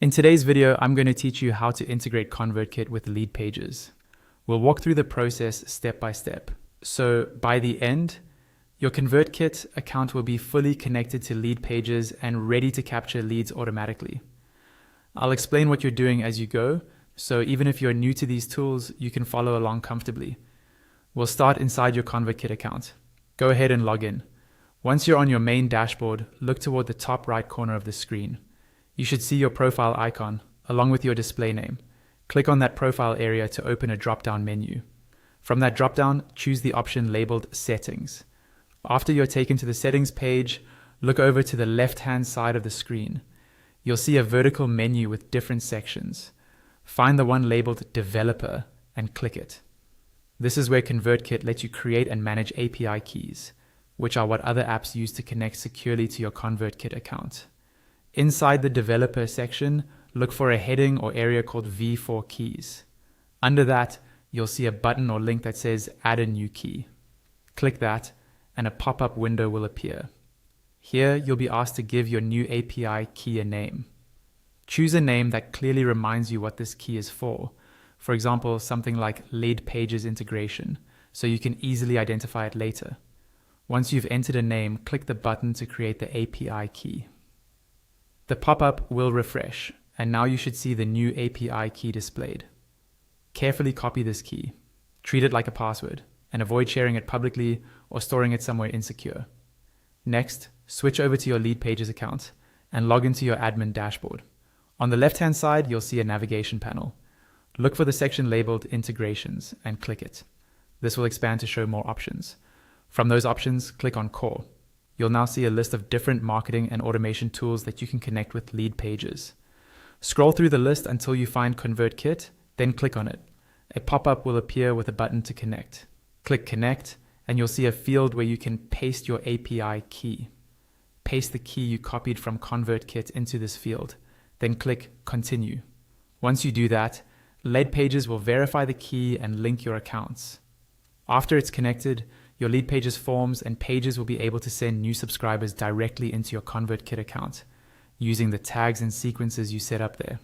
In today's video, I'm going to teach you how to integrate ConvertKit with LeadPages. We'll walk through the process step by step. So by the end, your ConvertKit account will be fully connected to LeadPages and ready to capture leads automatically. I'll explain what you're doing as you go, so even if you're new to these tools, you can follow along comfortably. We'll start inside your ConvertKit account. Go ahead and log in. Once you're on your main dashboard, look toward the top right corner of the screen. You should see your profile icon, along with your display name. Click on that profile area to open a drop-down menu. From that drop-down, choose the option labeled Settings. After you're taken to the Settings page, look over to the left-hand side of the screen. You'll see a vertical menu with different sections. Find the one labeled Developer and click it. This is where ConvertKit lets you create and manage API keys, which are what other apps use to connect securely to your ConvertKit account. Inside the Developer section, look for a heading or area called V4 Keys. Under that, you'll see a button or link that says Add a new key. Click that, and a pop-up window will appear. Here, you'll be asked to give your new API key a name. Choose a name that clearly reminds you what this key is for. For example, something like LeadPages integration, so you can easily identify it later. Once you've entered a name, click the button to create the API key. The pop-up will refresh, and now you should see the new API key displayed. Carefully copy this key. Treat it like a password, and avoid sharing it publicly or storing it somewhere insecure. Next, switch over to your LeadPages account and log into your admin dashboard. On the left-hand side, you'll see a navigation panel. Look for the section labeled Integrations and click it. This will expand to show more options. From those options, click on Core. You'll now see a list of different marketing and automation tools that you can connect with LeadPages. Scroll through the list until you find ConvertKit, then click on it. A pop-up will appear with a button to connect. Click Connect, and you'll see a field where you can paste your API key. Paste the key you copied from ConvertKit into this field, then click Continue. Once you do that, LeadPages will verify the key and link your accounts. After it's connected, your LeadPages forms and pages will be able to send new subscribers directly into your ConvertKit account using the tags and sequences you set up there.